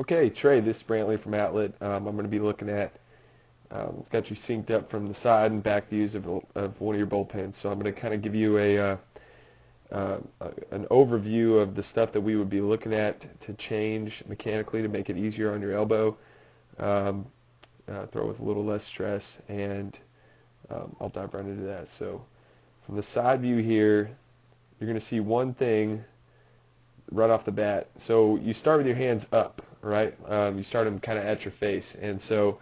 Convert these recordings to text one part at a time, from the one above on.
Okay, Trey, this is Brantley from Outlet. I'm going to be looking at, got you synced up from the side and back views of one of your bullpens. So I'm going to kind of give you an overview of the stuff that we would be looking at to change mechanically to make it easier on your elbow, throw with a little less stress, and I'll dive right into that. So from the side view here, you're going to see one thing right off the bat. So you start with your hands up, right? You start them kind of at your face, and so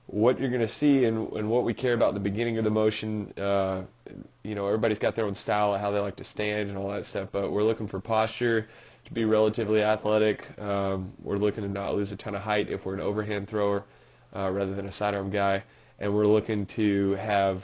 what you're going to see and what we care about at the beginning of the motion, everybody's got their own style of how they like to stand and all that stuff, but we're looking for posture to be relatively athletic. We're looking to not lose a ton of height if we're an overhand thrower rather than a sidearm guy, and we're looking to have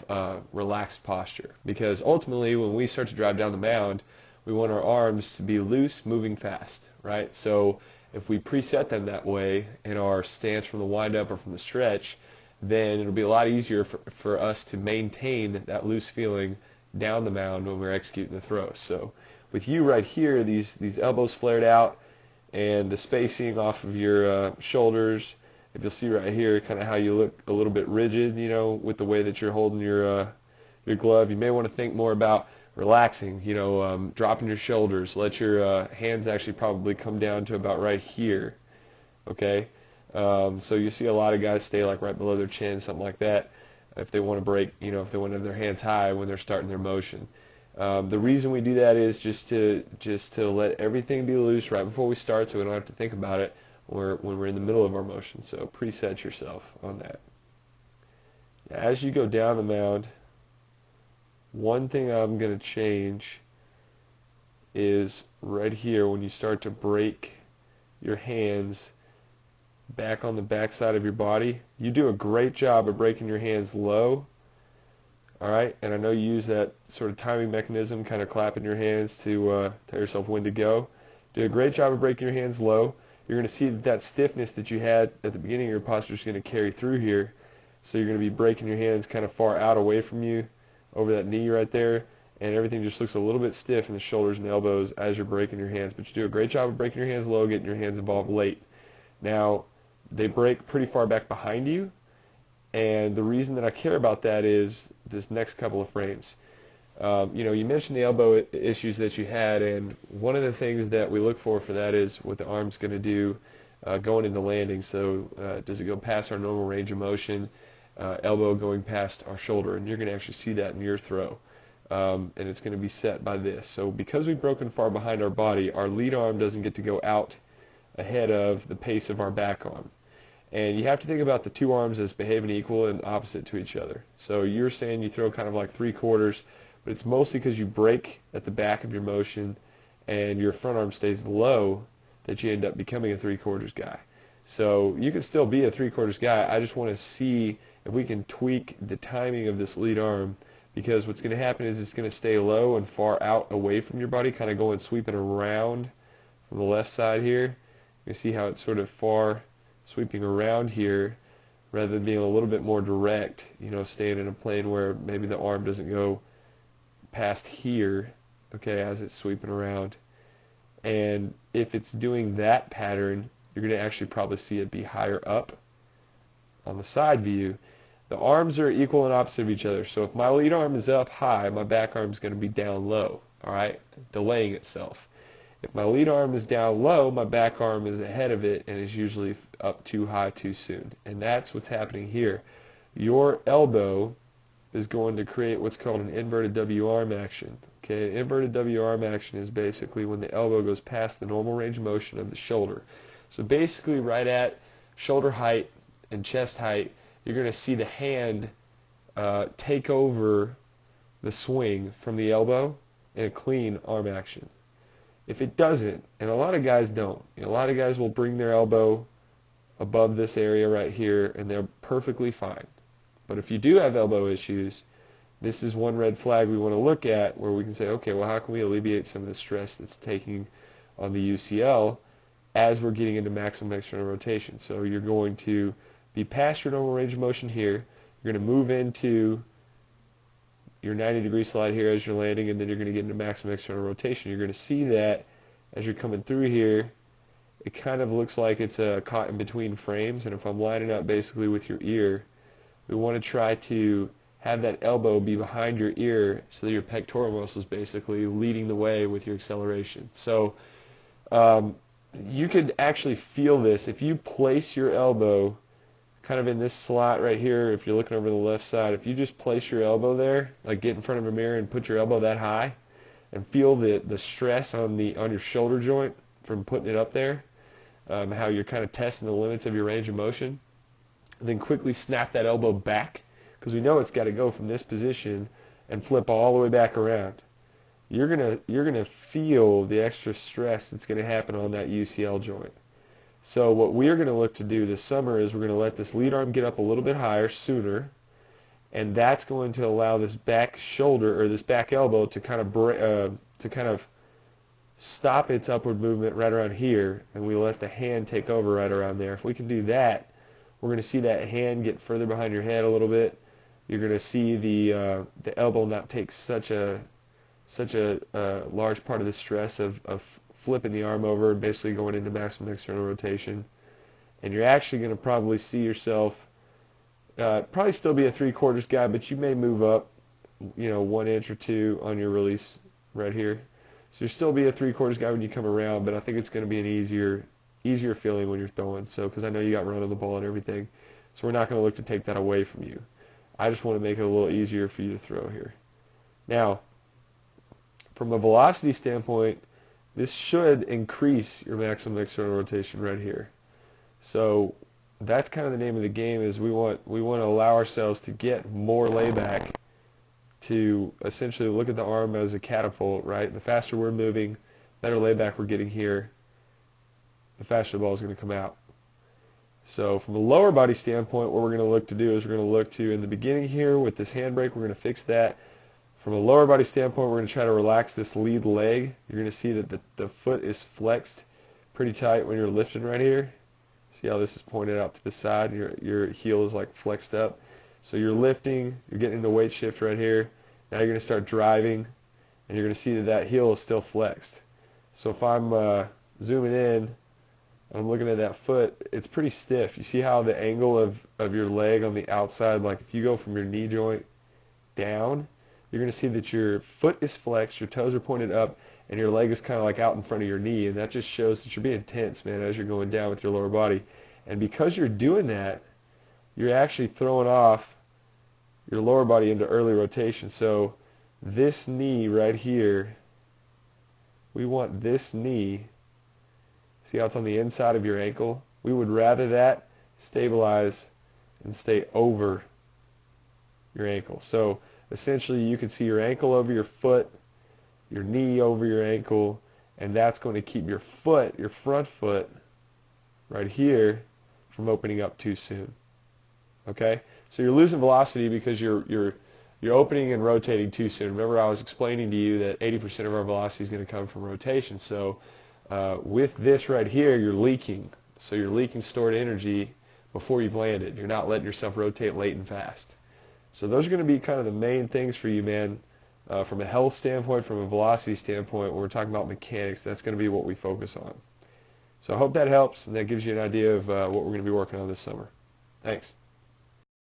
relaxed posture, because ultimately when we start to drive down the mound, we want our arms to be loose, moving fast, right? So if we preset them that way in our stance from the windup or from the stretch, then it'll be a lot easier for us to maintain that loose feeling down the mound when we're executing the throw. So with you right here, these elbows flared out and the spacing off of your shoulders, if you'll see right here kind of how you look a little bit rigid, with the way that you're holding your glove, you may want to think more about relaxing, dropping your shoulders. Let your hands actually probably come down to about right here, okay? So you see a lot of guys stay like right below their chin, something like that, if they want to break, if they want to have their hands high when they're starting their motion. The reason we do that is just to let everything be loose right before we start, so we don't have to think about it when we're in the middle of our motion. So preset yourself on that. As you go down the mound, one thing I'm going to change is right here when you start to break your hands back on the back side of your body. You do a great job of breaking your hands low, alright? And I know you use that sort of timing mechanism, kind of clapping your hands to tell yourself when to go. Do a great job of breaking your hands low. You're going to see that stiffness that you had at the beginning of your posture is going to carry through here. So you're going to be breaking your hands kind of far out away from you, over that knee right there, and everything just looks a little bit stiff in the shoulders and elbows as you're breaking your hands. But you do a great job of breaking your hands low, getting your hands involved late. Now, they break pretty far back behind you, and the reason that I care about that is this next couple of frames. You mentioned the elbow issues that you had, and one of the things that we look for that is what the arm's going to do going into landing. So does it go past our normal range of motion? Elbow going past our shoulder, and you're going to actually see that in your throw, and it's going to be set by this. So because we've broken far behind our body, our lead arm doesn't get to go out ahead of the pace of our back arm, and you have to think about the two arms as behaving equal and opposite to each other. So you're saying you throw kind of like 3/4, but it's mostly because you break at the back of your motion and your front arm stays low that you end up becoming a 3/4 guy. So you can still be a 3/4 guy. I just want to see if we can tweak the timing of this lead arm, because what's going to happen is it's going to stay low and far out away from your body, kind of going sweeping around from the left side here. You see how it's sort of far sweeping around here rather than being a little bit more direct, staying in a plane where maybe the arm doesn't go past here, okay, as it's sweeping around. And if it's doing that pattern, you're going to actually probably see it be higher up on the side view. The arms are equal and opposite of each other. So if my lead arm is up high, my back arm is going to be down low, alright, delaying itself. If my lead arm is down low, my back arm is ahead of it and is usually up too high too soon. And that's what's happening here. Your elbow is going to create what's called an inverted W arm action. Okay, inverted W arm action is basically when the elbow goes past the normal range of motion of the shoulder. So basically right at shoulder height and chest height, you're going to see the hand take over the swing from the elbow in a clean arm action. If it doesn't, and a lot of guys don't, a lot of guys will bring their elbow above this area right here and they're perfectly fine. But if you do have elbow issues, this is one red flag we want to look at, where we can say, okay, well, how can we alleviate some of the stress that's taking on the UCL as we're getting into maximum external rotation. So you're going to be past your normal range of motion here. You're going to move into your 90-degree slide here as you're landing, and then you're going to get into maximum external rotation. You're going to see that as you're coming through here, it kind of looks like it's caught in between frames. And if I'm lining up basically with your ear, we want to try to have that elbow be behind your ear so that your pectoral muscle is basically leading the way with your acceleration. So you could actually feel this if you place your elbow kind of in this slot right here. If you're looking over the left side, if you just place your elbow there, like get in front of a mirror and put your elbow that high, and feel the stress on your shoulder joint from putting it up there, how you're kind of testing the limits of your range of motion, and then quickly snap that elbow back, because we know it's got to go from this position and flip all the way back around. You're gonna feel the extra stress that's going to happen on that UCL joint. So what we're going to look to do this summer is we're going to let this lead arm get up a little bit higher sooner, and that's going to allow this back shoulder or this back elbow to kind of stop its upward movement right around here, and we let the hand take over right around there. If we can do that, we're going to see that hand get further behind your head a little bit. You're going to see the elbow not take such a large part of the stress of flipping the arm over and basically going into maximum external rotation. And you're actually going to probably see yourself probably still be a 3/4 guy, but you may move up, 1 inch or 2 on your release right here. So you'll still be a 3/4 guy when you come around, but I think it's going to be an easier feeling when you're throwing. So because I know you got run on the ball and everything, so we're not going to look to take that away from you. I just want to make it a little easier for you to throw here. Now, from a velocity standpoint, this should increase your maximum external rotation right here. So that's kind of the name of the game, is we want to allow ourselves to get more layback, to essentially look at the arm as a catapult, right? The faster we're moving, better layback we're getting here, the faster the ball is going to come out. So from a lower body standpoint, what we're going to look to do is we're going to look to, in the beginning here with this handbrake, we're going to fix that. From a lower body standpoint, we're going to try to relax this lead leg. You're going to see that the foot is flexed pretty tight when you're lifting right here. See how this is pointed out to the side? Your heel is like flexed up. So you're lifting, you're getting the weight shift right here. Now you're going to start driving, and you're going to see that heel is still flexed. So if I'm zooming in, I'm looking at that foot, it's pretty stiff. You see how the angle of your leg on the outside, like if you go from your knee joint down, you're going to see that your foot is flexed, your toes are pointed up, and your leg is kind of like out in front of your knee, and that just shows that you're being tense, man, as you're going down with your lower body. And because you're doing that, you're actually throwing off your lower body into early rotation. So this knee right here, we want this knee, see how it's on the inside of your ankle? We would rather that stabilize and stay over your ankle. So essentially you can see your ankle over your foot, your knee over your ankle, and that's going to keep your foot, your front foot, right here from opening up too soon. Okay? So you're losing velocity because you're opening and rotating too soon. Remember, I was explaining to you that 80% of our velocity is going to come from rotation. So with this right here, you're leaking. So you're leaking stored energy before you've landed. You're not letting yourself rotate late and fast. So those are going to be kind of the main things for you, man. From a health standpoint, from a velocity standpoint, when we're talking about mechanics, that's going to be what we focus on. So I hope that helps, and that gives you an idea of what we're going to be working on this summer. Thanks.